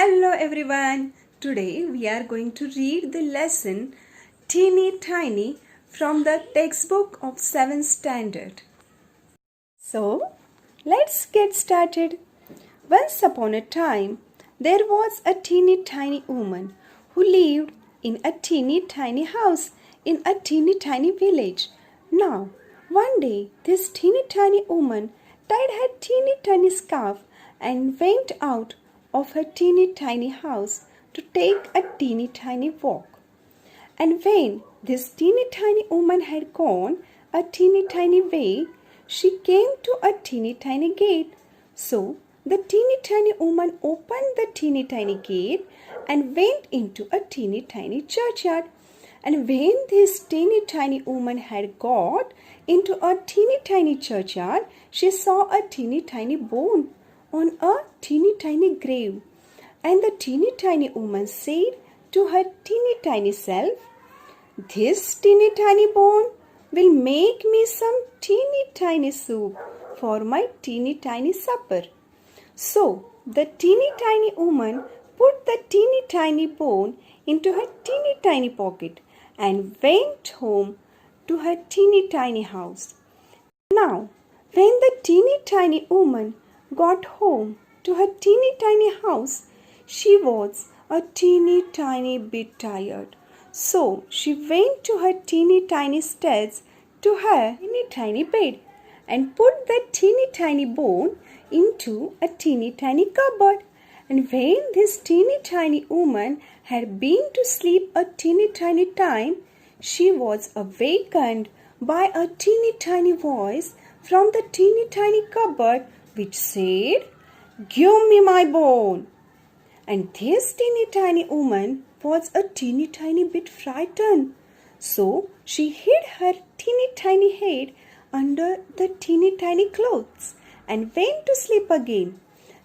Hello everyone. Today we are going to read the lesson Teeny Tiny from the textbook of 7th standard. So, let's get started. Once upon a time, there was a teeny tiny woman who lived in a teeny tiny house in a teeny tiny village. Now, one day, this teeny tiny woman tied her teeny tiny scarf and went out of her teeny tiny house to take a teeny tiny walk. And when this teeny tiny woman had gone a teeny tiny way, she came to a teeny tiny gate. So the teeny tiny woman opened the teeny tiny gate and went into a teeny tiny churchyard. And when this teeny tiny woman had got into a teeny tiny churchyard, she saw a teeny tiny bone on a teeny tiny grave. And the teeny tiny woman said to her teeny tiny self, "This teeny tiny bone will make me some teeny tiny soup for my teeny tiny supper." So the teeny tiny woman put the teeny tiny bone into her teeny tiny pocket and went home to her teeny tiny house. Now, when the teeny tiny woman got home to her teeny tiny house, she was a teeny tiny bit tired. So she went to her teeny tiny stairs to her teeny tiny bed and put the teeny tiny bone into a teeny tiny cupboard. And when this teeny tiny woman had been to sleep a teeny tiny time, she was awakened by a teeny tiny voice from the teeny tiny cupboard which said, "Give me my bone." And this teeny tiny woman was a teeny tiny bit frightened. So she hid her teeny tiny head under the teeny tiny clothes and went to sleep again.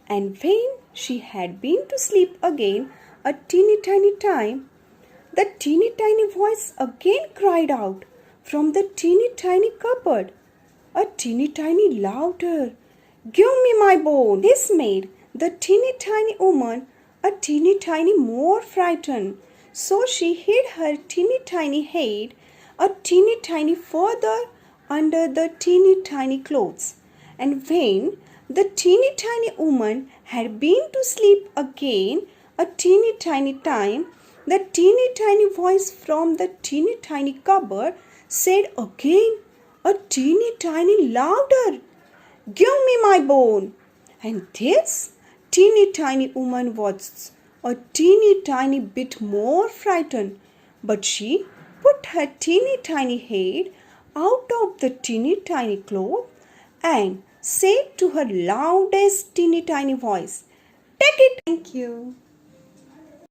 And when she had been to sleep again a teeny tiny time, the teeny tiny voice again cried out from the teeny tiny cupboard, a teeny tiny louder, "Give me my bone." This made the teeny tiny woman a teeny tiny more frightened. So she hid her teeny tiny head a teeny tiny further under the teeny tiny clothes. And when the teeny tiny woman had been to sleep again a teeny tiny time, the teeny tiny voice from the teeny tiny cupboard said again, a teeny tiny louder, "Give me my bone." And this teeny tiny woman was a teeny tiny bit more frightened, but she put her teeny tiny head out of the teeny tiny cloth and said to her loudest teeny tiny voice, "Take it." Thank you.